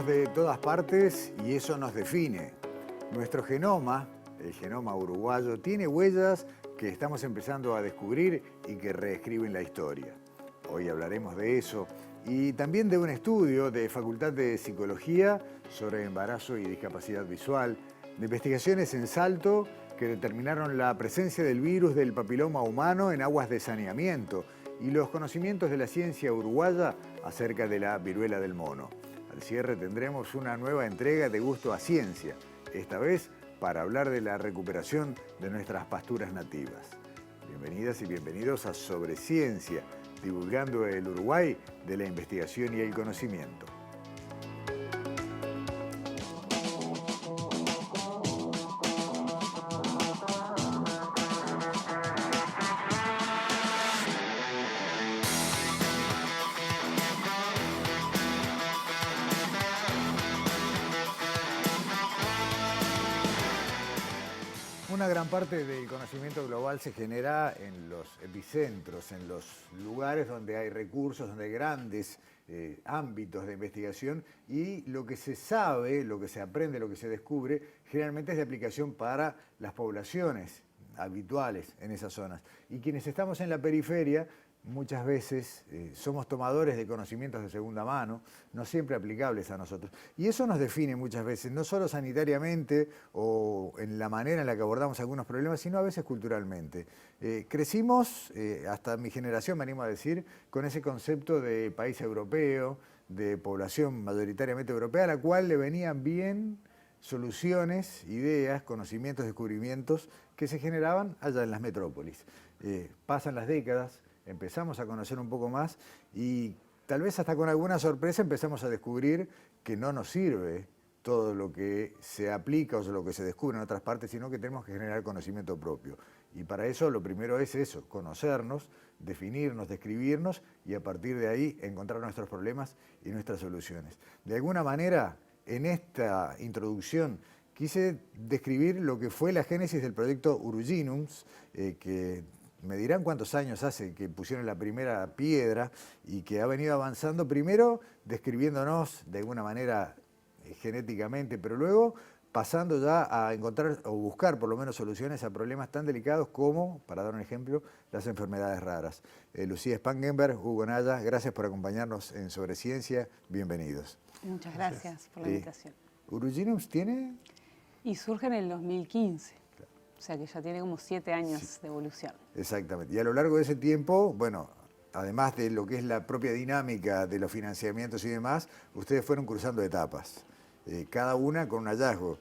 Venimos de todas partes y eso nos define. Nuestro genoma, el genoma uruguayo, tiene huellas que estamos empezando a descubrir y que reescriben la historia. Hoy hablaremos de eso y también de un estudio de Facultad de Psicología sobre embarazo y discapacidad visual, de investigaciones en Salto que determinaron la presencia del virus del papiloma humano en aguas de saneamiento y los conocimientos de la ciencia uruguaya acerca de la viruela del mono. Al cierre tendremos una nueva entrega de Gusto a Ciencia, esta vez para hablar de la recuperación de nuestras pasturas nativas. Bienvenidas y bienvenidos a Sobre Ciencia, divulgando el Uruguay de la investigación y el conocimiento. Una gran parte del conocimiento global se genera en los epicentros, en los lugares donde hay recursos, donde hay grandes ámbitos de investigación y lo que se sabe, lo que se aprende, lo que se descubre, generalmente es de aplicación para las poblaciones habituales en esas zonas. Y quienes estamos en la periferia, muchas veces somos tomadores de conocimientos de segunda mano, no siempre aplicables a nosotros. Y eso nos define muchas veces, no solo sanitariamente o en la manera en la que abordamos algunos problemas, sino a veces culturalmente. Crecimos, hasta mi generación me animo a decir, con ese concepto de país europeo, de población mayoritariamente europea, a la cual le venían bien soluciones, ideas, conocimientos, descubrimientos que se generaban allá en las metrópolis. Pasan las décadas, empezamos a conocer un poco más y tal vez hasta con alguna sorpresa empezamos a descubrir que no nos sirve todo lo que se aplica o lo que se descubre en otras partes, sino que tenemos que generar conocimiento propio. Y para eso lo primero es eso, conocernos, definirnos, describirnos y a partir de ahí encontrar nuestros problemas y nuestras soluciones. De alguna manera, en esta introducción quise describir lo que fue la génesis del proyecto Uruginums, que me dirán cuántos años hace que pusieron la primera piedra y que ha venido avanzando, primero describiéndonos de alguna manera genéticamente, pero luego pasando ya a encontrar o buscar por lo menos soluciones a problemas tan delicados como, para dar un ejemplo, las enfermedades raras. Lucía Spangenberg, Hugo Naya, gracias por acompañarnos en Sobre Ciencia, bienvenidos. Muchas gracias por la invitación. ¿Uruginums tiene? Y surge en el 2015. O sea que ya tiene como 7 años de evolución. Exactamente. Y a lo largo de ese tiempo, bueno, además de lo que es la propia dinámica de los financiamientos y demás, ustedes fueron cruzando etapas, cada una con un hallazgo.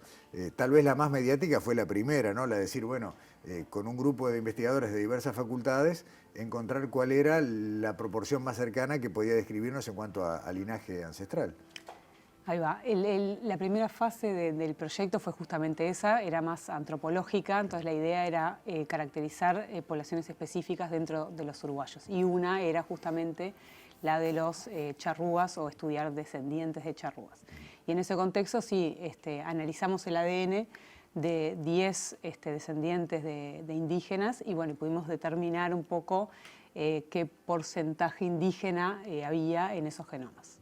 Tal vez la más mediática fue la primera, ¿no? La de decir, bueno, con un grupo de investigadores de diversas facultades, encontrar cuál era la proporción más cercana que podía describirnos en cuanto a linaje ancestral. Ahí va. La primera fase del proyecto fue justamente esa, era más antropológica, entonces la idea era caracterizar poblaciones específicas dentro de los uruguayos. Y una era justamente la de los charrúas o estudiar descendientes de charrúas. Y en ese contexto sí, analizamos el ADN de 10 descendientes de indígenas y bueno, pudimos determinar un poco qué porcentaje indígena había en esos genomas.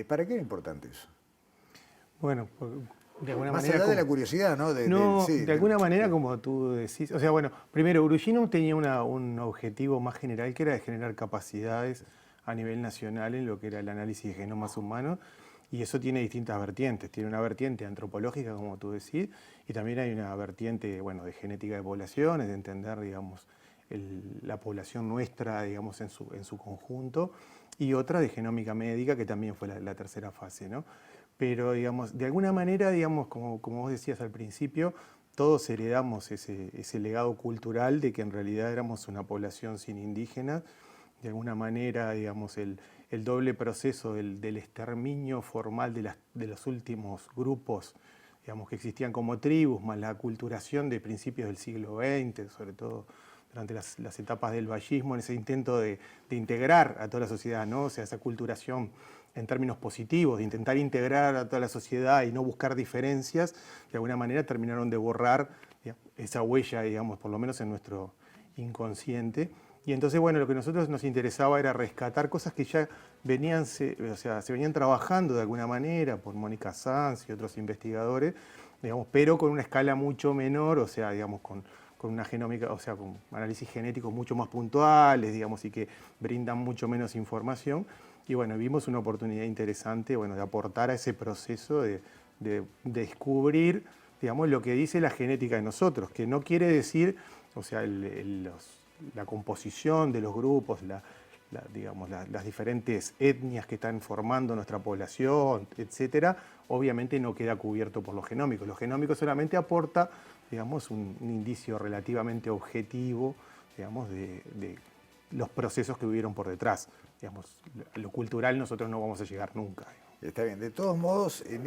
¿Para qué era importante eso? Bueno, de alguna más manera... allá de la curiosidad, ¿no? De alguna manera, como tú decís... O sea, bueno, primero, Uruginum tenía un objetivo más general que era de generar capacidades a nivel nacional en lo que era el análisis de genomas humanos y eso tiene distintas vertientes. Tiene una vertiente antropológica, como tú decís, y también hay una vertiente, bueno, de genética de poblaciones, de entender, digamos, la población nuestra, digamos, en su conjunto, y otra de genómica médica, que también fue la tercera fase, ¿no? Pero, digamos, de alguna manera, digamos, como vos decías al principio, todos heredamos ese legado cultural de que en realidad éramos una población sin indígenas. De alguna manera, digamos, el doble proceso del exterminio formal de los últimos grupos, digamos, que existían como tribus, más la aculturación de principios del siglo XX, sobre todo durante las etapas del vallismo, en ese intento de integrar a toda la sociedad, ¿no? O sea, esa aculturación en términos positivos, de intentar integrar a toda la sociedad y no buscar diferencias, de alguna manera terminaron de borrar esa huella, digamos, por lo menos en nuestro inconsciente. Y entonces, bueno, lo que a nosotros nos interesaba era rescatar cosas que ya se venían trabajando de alguna manera por Mónica Sanz y otros investigadores, digamos, pero con una escala mucho menor, o sea, digamos, con una genómica, o sea, con análisis genéticos mucho más puntuales, digamos, y que brindan mucho menos información. Y bueno, vimos una oportunidad interesante, bueno, de aportar a ese proceso de descubrir, digamos, lo que dice la genética de nosotros, que no quiere decir, o sea, la composición de los grupos, digamos, las diferentes etnias que están formando nuestra población, etcétera, obviamente no queda cubierto por los genómicos. Los genómicos solamente aporta, digamos, un indicio relativamente objetivo, digamos, de los procesos que hubieron por detrás. Digamos, lo cultural nosotros no vamos a llegar nunca. Está bien. De todos modos, en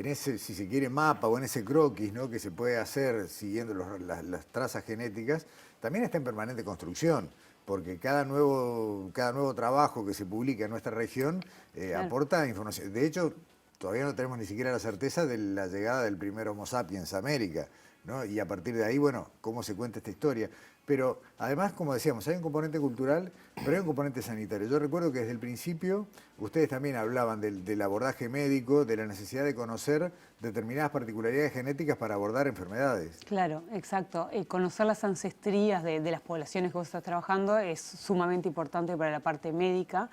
ese, si se quiere, mapa o en ese croquis, ¿no?, que se puede hacer siguiendo las trazas genéticas, también está en permanente construcción, porque cada nuevo trabajo que se publica en nuestra región Claro. aporta información. De hecho, todavía no tenemos ni siquiera la certeza de la llegada del primer Homo sapiens a América, ¿no? Y a partir de ahí, bueno, cómo se cuenta esta historia. Pero además, como decíamos, hay un componente cultural, pero hay un componente sanitario. Yo recuerdo que desde el principio ustedes también hablaban del abordaje médico, de la necesidad de conocer determinadas particularidades genéticas para abordar enfermedades. Claro, exacto. Conocer las ancestrías de las poblaciones que vos estás trabajando es sumamente importante para la parte médica.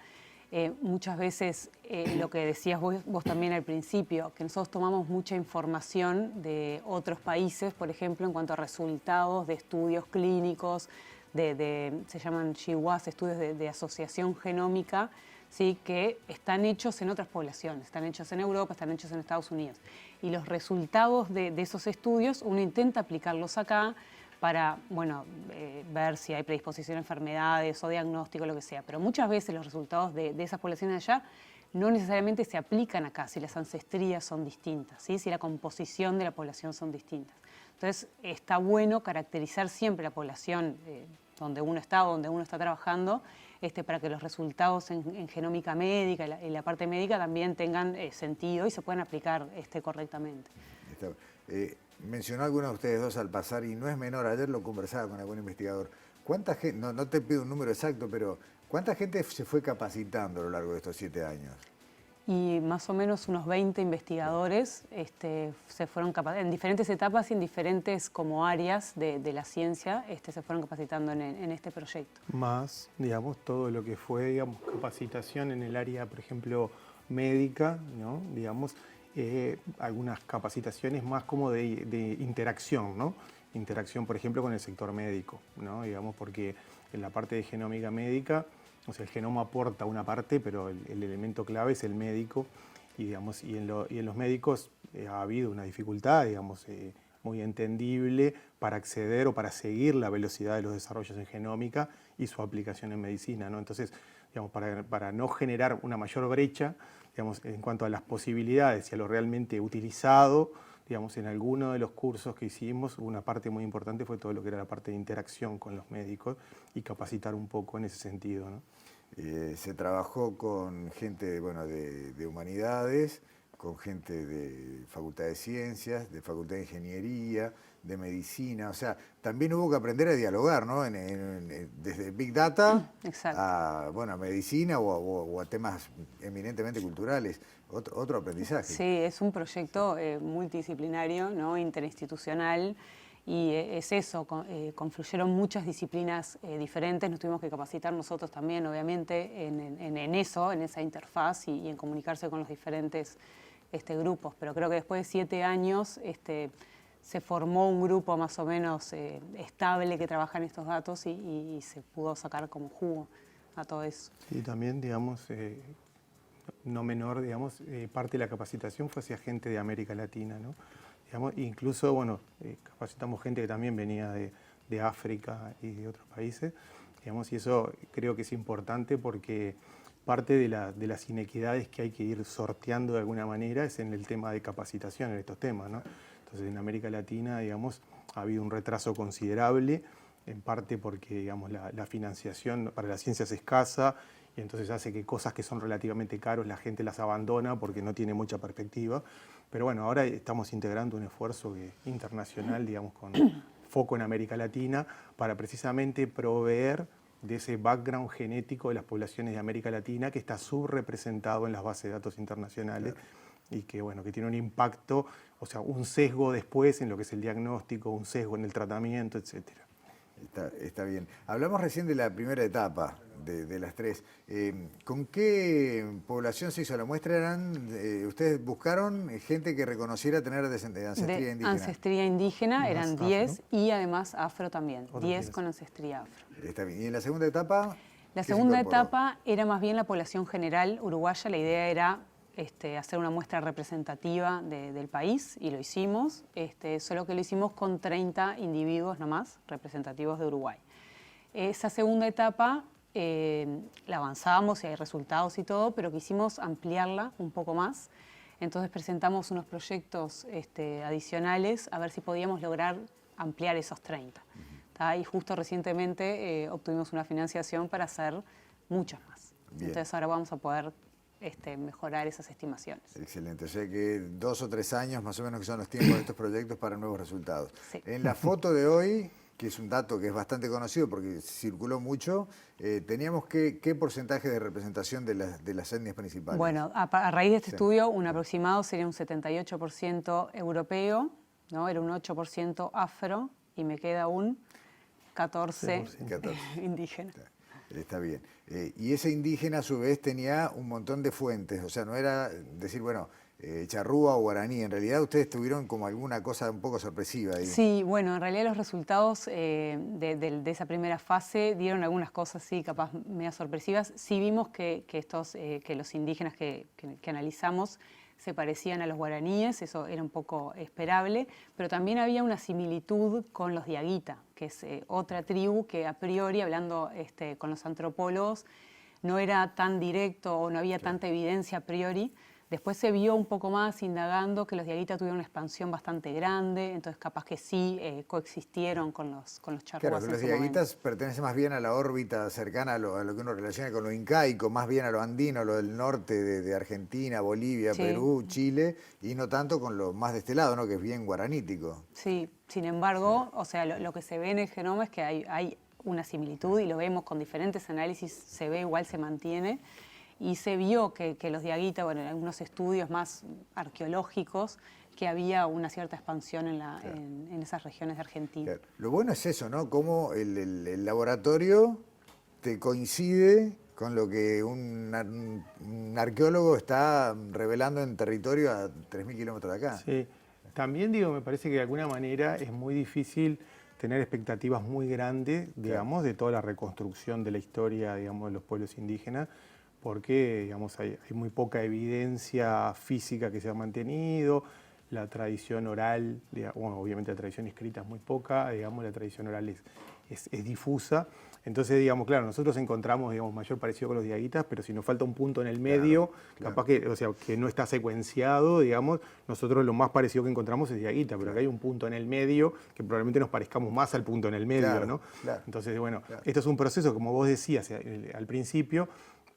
Muchas veces, lo que decías vos también al principio, que nosotros tomamos mucha información de otros países, por ejemplo, en cuanto a resultados de estudios clínicos, se llaman GWAS, estudios de asociación genómica, ¿sí?, que están hechos en otras poblaciones, están hechos en Europa, están hechos en Estados Unidos. Y los resultados de esos estudios uno intenta aplicarlos acá para, bueno, ver si hay predisposición a enfermedades o diagnóstico, lo que sea. Pero muchas veces los resultados de esas poblaciones allá no necesariamente se aplican acá, si las ancestrías son distintas, ¿sí?, si la composición de la población son distintas. Entonces, está bueno caracterizar siempre la población donde uno está o donde uno está trabajando, para que los resultados en genómica médica y la parte médica también tengan sentido y se puedan aplicar correctamente. Mencionó alguno de ustedes dos al pasar, y no es menor, ayer lo conversaba con algún investigador. ¿Cuánta gente, no te pido un número exacto, pero cuánta gente se fue capacitando a lo largo de estos 7 años? Y más o menos unos 20 investigadores se fueron en diferentes etapas y en diferentes como áreas de la ciencia se fueron capacitando en este proyecto. Más, digamos, todo lo que fue, digamos, capacitación en el área, por ejemplo, médica, ¿no? Digamos, algunas capacitaciones más como de interacción, ¿no? Interacción, por ejemplo, con el sector médico, ¿no? Digamos, porque en la parte de genómica médica, o sea, el genoma aporta una parte, pero el elemento clave es el médico, y, digamos, y en los médicos ha habido una dificultad, digamos, muy entendible para acceder o para seguir la velocidad de los desarrollos en genómica y su aplicación en medicina, ¿no? Entonces, digamos, para no generar una mayor brecha, digamos, en cuanto a las posibilidades y a lo realmente utilizado, digamos, en alguno de los cursos que hicimos, una parte muy importante fue todo lo que era la parte de interacción con los médicos y capacitar un poco en ese sentido, ¿no? Se trabajó con gente, bueno, de humanidades, con gente de Facultad de Ciencias, de Facultad de Ingeniería, de Medicina. O sea, también hubo que aprender a dialogar, ¿no? Desde Big Data a, bueno, a Medicina o a temas eminentemente culturales. Otro aprendizaje. Sí, es un proyecto multidisciplinario, ¿no?, interinstitucional. Y es eso, confluyeron muchas disciplinas diferentes, nos tuvimos que capacitar nosotros también, obviamente, en eso, en esa interfaz y en comunicarse con los diferentes grupos. Pero creo que después de 7 años se formó un grupo más o menos estable que trabaja en estos datos y se pudo sacar como jugo a todo eso. Y también, digamos, no menor, digamos, parte de la capacitación fue hacia gente de América Latina, ¿no? Digamos, incluso, bueno, capacitamos gente que también venía de África y de otros países, digamos, y eso creo que es importante porque parte de las inequidades que hay que ir sorteando de alguna manera es en el tema de capacitación en estos temas, ¿no? Entonces, en América Latina, digamos, ha habido un retraso considerable, en parte porque, digamos, la financiación para la ciencia es escasa, y entonces hace que cosas que son relativamente caros la gente las abandona porque no tiene mucha perspectiva. Pero bueno, ahora estamos integrando un esfuerzo internacional, digamos, con foco en América Latina para precisamente proveer de ese background genético de las poblaciones de América Latina que está subrepresentado en las bases de datos internacionales. Claro. Y que, bueno, que tiene un impacto, o sea, un sesgo después en lo que es el diagnóstico, un sesgo en el tratamiento, etcétera. Está bien. Hablamos recién de la primera etapa de las tres. ¿Con qué población se hizo la muestra? ¿Ustedes buscaron gente que reconociera tener ancestría indígena? Ancestría indígena, eran 10 y además afro también, 10 con ancestría afro. Está bien. ¿Y en la segunda etapa? La segunda etapa era más bien la población general uruguaya. La idea era hacer una muestra representativa del país y lo hicimos, solo que lo hicimos con 30 individuos nomás representativos de Uruguay. Esa segunda etapa la avanzamos y hay resultados y todo, pero quisimos ampliarla un poco más. Entonces presentamos unos proyectos adicionales a ver si podíamos lograr ampliar esos 30. Y justo recientemente obtuvimos una financiación para hacer muchos más. Bien. Entonces ahora vamos a poder mejorar esas estimaciones. Excelente, o sea que 2 o 3 años más o menos que son los tiempos de estos proyectos para nuevos resultados. Sí. En la foto de hoy, que es un dato que es bastante conocido porque circuló mucho, teníamos qué porcentaje de representación de las etnias principales. Bueno, a raíz de este estudio, un aproximado sería un 78% europeo, ¿no? Era un 8% afro y me queda un 14% indígena. Está bien. Y ese indígena a su vez tenía un montón de fuentes, o sea, no era decir, bueno, charrúa o guaraní, en realidad ustedes tuvieron como alguna cosa un poco sorpresiva ahí. Sí, bueno, en realidad los resultados de esa primera fase dieron algunas cosas, sí, capaz medio sorpresivas. Sí vimos que los indígenas que analizamos se parecían a los guaraníes, eso era un poco esperable, pero también había una similitud con los diaguita, que es otra tribu que a priori, hablando con los antropólogos, no era tan directo o no había tanta evidencia a priori. Después se vio un poco más indagando que los diaguita tuvieron una expansión bastante grande, entonces capaz que sí coexistieron con los charrúas. Claro, que los diaguitas pertenecen más bien a la órbita cercana a lo que uno relaciona con lo incaico, más bien a lo andino, lo del norte de Argentina, Bolivia, sí, Perú, Chile, y no tanto con lo más de este lado, ¿no? Que es bien guaranítico. Sí, sin embargo, sí, o sea, lo que se ve en el genoma es que hay una similitud y lo vemos con diferentes análisis, se ve igual, se mantiene. Y se vio que los diaguita, bueno, en algunos estudios más arqueológicos, que había una cierta expansión en esas regiones de Argentina. Claro. Lo bueno es eso, ¿no? Cómo el laboratorio te coincide con lo que un arqueólogo está revelando en territorio a 3.000 kilómetros de acá. Sí, también digo, me parece que de alguna manera es muy difícil tener expectativas muy grandes, digamos, de toda la reconstrucción de la historia, digamos, de los pueblos indígenas, porque digamos, hay muy poca evidencia física que se ha mantenido, la tradición oral, bueno, obviamente la tradición escrita es muy poca, digamos, la tradición oral es difusa. Entonces, digamos, claro, nosotros encontramos, digamos, mayor parecido con los diaguitas, pero si nos falta un punto en el medio, claro, capaz que, o sea, que no está secuenciado, digamos, nosotros lo más parecido que encontramos es diaguita, pero acá hay un punto en el medio que probablemente nos parezcamos más al punto en el medio, claro, ¿no? Claro. Entonces, bueno, esto es un proceso, como vos decías al principio,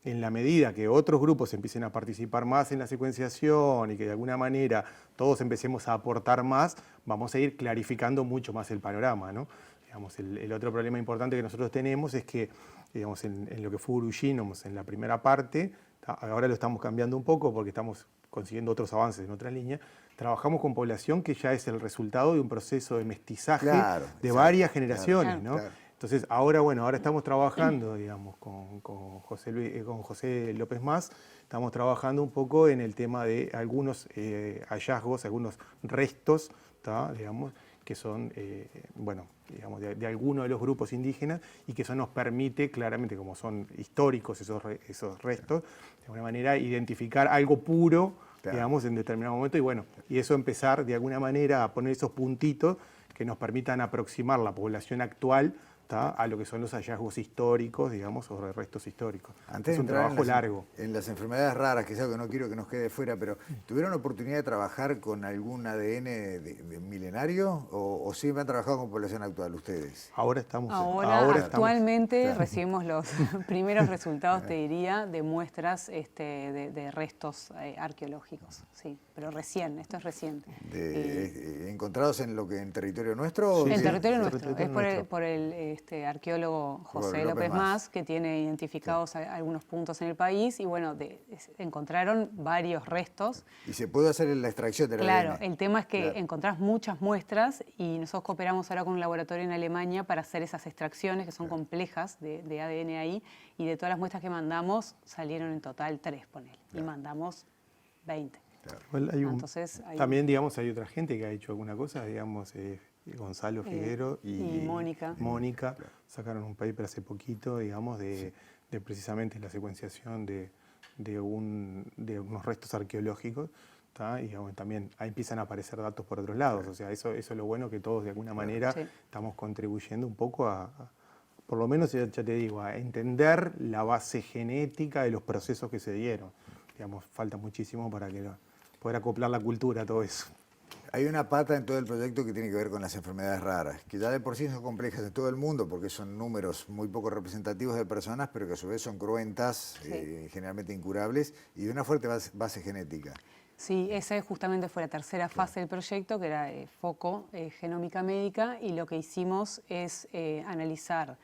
en la medida que otros grupos empiecen a participar más en la secuenciación y que de alguna manera todos empecemos a aportar más, vamos a ir clarificando mucho más el panorama, ¿no? Digamos, el otro problema importante que nosotros tenemos es que, digamos, en lo que fue Urugínomos en la primera parte, ahora lo estamos cambiando un poco porque estamos consiguiendo otros avances en otra línea, trabajamos con población que ya es el resultado de un proceso de mestizaje, claro, de varias generaciones, claro, ¿no? Claro. Entonces, ahora estamos trabajando, digamos, con José López Mas, estamos trabajando un poco en el tema de algunos hallazgos, algunos restos, digamos, que son, bueno, digamos, de algunos de los grupos indígenas y que eso nos permite claramente, como son históricos esos restos, de alguna manera identificar algo puro, claro, digamos, en determinado momento y bueno, y eso empezar de alguna manera a poner esos puntitos que nos permitan aproximar la población actual a lo que son los hallazgos históricos, digamos, o restos históricos. Antes es un trabajo largo. En las enfermedades raras, que es algo que no quiero que nos quede fuera, pero ¿tuvieron la oportunidad de trabajar con algún ADN de milenario o siempre han trabajado con población actual ustedes? Ahora actualmente claro, recibimos los primeros resultados, te diría, de muestras de restos arqueológicos, sí, pero recién, esto es reciente. ¿Encontrados en territorio nuestro? En Sí. territorio nuestro, territorio es nuestro. por el arqueólogo José López López Mas. Mas, que tiene identificados algunos puntos en el país y bueno, encontraron varios restos. Y se puede hacer la extracción del Claro, ADN. el tema es que Claro. encontrás muchas muestras y nosotros cooperamos ahora con un laboratorio en Alemania para hacer esas extracciones que son complejas de ADN ahí y de todas las muestras que mandamos salieron en total 3, ponele, y mandamos 20. Igual hay Entonces, hay- también, digamos, hay otra gente que ha hecho alguna cosa, digamos, Gonzalo Figuero y Mónica. Mónica sacaron un paper hace poquito, digamos, de precisamente la secuenciación de unos restos arqueológicos. ¿Tá? Y digamos, también ahí empiezan a aparecer datos por otros lados. O sea, eso es lo bueno, que todos de alguna manera Sí. estamos contribuyendo un poco por lo menos ya te digo, a entender la base genética de los procesos que se dieron. Digamos, falta muchísimo para poder acoplar la cultura a todo eso. Hay una pata en todo el proyecto que tiene que ver con las enfermedades raras, que ya de por sí son complejas en todo el mundo porque son números muy poco representativos de personas, pero que a su vez son cruentas, Sí. generalmente incurables y de una fuerte base genética. Sí, esa justamente fue la tercera fase del proyecto, que era foco genómica médica, y lo que hicimos es analizar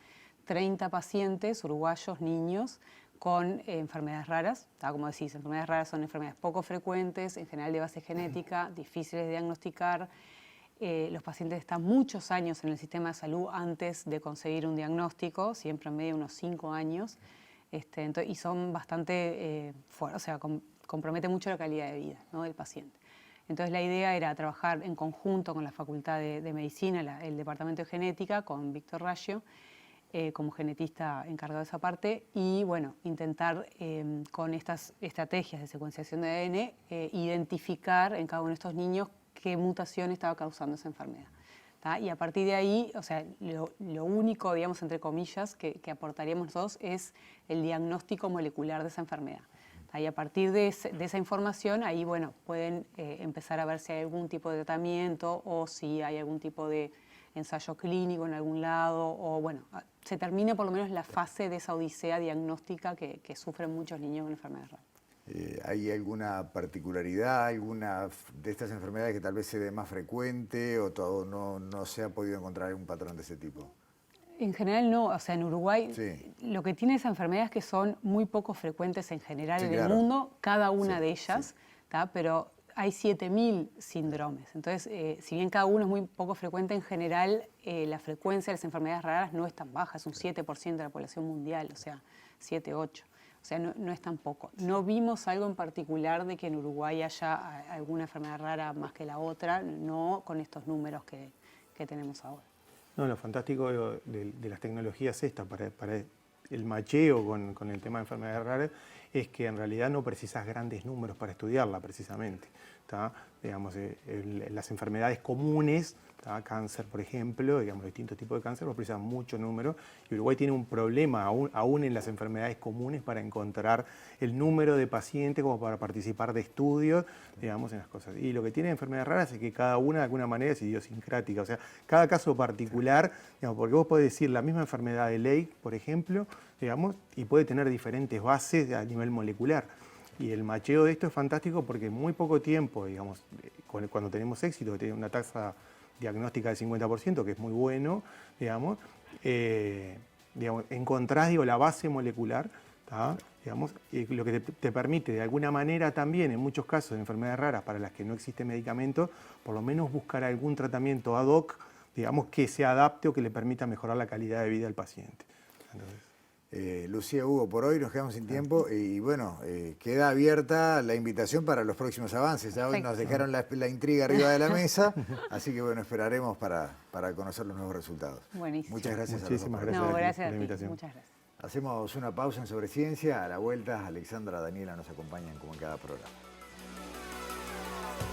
30 pacientes uruguayos, niños, con enfermedades raras. Como decís, enfermedades raras son enfermedades poco frecuentes, en general de base genética, difíciles de diagnosticar. Los pacientes están muchos años en el sistema de salud antes de conseguir un diagnóstico, siempre en medio de unos 5 años, y son bastante fuertes, o sea, compromete mucho la calidad de vida, ¿no?, del paciente. Entonces la idea era trabajar en conjunto con la Facultad de Medicina, el Departamento de Genética, con Víctor Raggio, como genetista encargado de esa parte, y bueno, intentar con estas estrategias de secuenciación de ADN identificar en cada uno de estos niños qué mutación estaba causando esa enfermedad. ¿Tá? Y a partir de ahí, o sea, lo único, digamos, entre comillas, que aportaríamos nosotros es el diagnóstico molecular de esa enfermedad. ¿Tá? Y a partir de esa información, ahí, bueno, pueden empezar a ver si hay algún tipo de tratamiento o si hay algún tipo de ensayo clínico en algún lado, o bueno, se termina por lo menos la fase de esa odisea diagnóstica que sufren muchos niños con enfermedades raras. ¿Hay alguna particularidad, alguna de estas enfermedades que tal vez se dé más frecuente o todo no se ha podido encontrar un patrón de ese tipo? En general no, o sea, en Uruguay Sí. lo que tiene esa enfermedad es que son muy poco frecuentes en general Sí, en claro. el mundo, cada una Sí, de ellas, ¿tá? Pero hay 7.000 síndromes. Entonces, si bien cada uno es muy poco frecuente, en general la frecuencia de las enfermedades raras no es tan baja, es un 7% de la población mundial, o sea, 7, 8. O sea, no es tan poco. No vimos algo en particular de que en Uruguay haya alguna enfermedad rara más que la otra, no con estos números que tenemos ahora. No, lo fantástico de las tecnologías para el macheo con el tema de enfermedades raras es que en realidad no precisas grandes números para estudiarla precisamente. ¿Tá? Digamos, las enfermedades comunes, ¿tá? Cáncer, por ejemplo, digamos, distintos tipos de cáncer, no precisan mucho número. Y Uruguay tiene un problema aún en las enfermedades comunes para encontrar el número de pacientes como para participar de estudios, digamos, en las cosas. Y lo que tiene enfermedades raras es que cada una de alguna manera es idiosincrática. O sea, cada caso particular, digamos, porque vos podés decir la misma enfermedad de Lake, por ejemplo, digamos, y puede tener diferentes bases a nivel molecular. Y el macheo de esto es fantástico porque en muy poco tiempo, digamos, cuando tenemos éxito, que tiene una tasa diagnóstica del 50%, que es muy bueno, digamos, encontrás, la base molecular, ¿tá? Digamos, lo que te permite de alguna manera también, en muchos casos de enfermedades raras para las que no existe medicamento, por lo menos buscar algún tratamiento ad hoc, digamos, que se adapte o que le permita mejorar la calidad de vida del paciente. Entonces, Lucía, Hugo, por hoy nos quedamos sin tiempo y bueno, queda abierta la invitación para los próximos avances. Ya hoy nos dejaron la intriga arriba de la mesa, así que bueno, esperaremos para conocer los nuevos resultados. Buenísimo. Muchas gracias Muchísimas a los dos. gracias. No, gracias por a la ti, invitación. muchas gracias. Hacemos una pausa en Sobre Ciencia. A la vuelta, Alexandra, Daniela nos acompañan como en cada programa.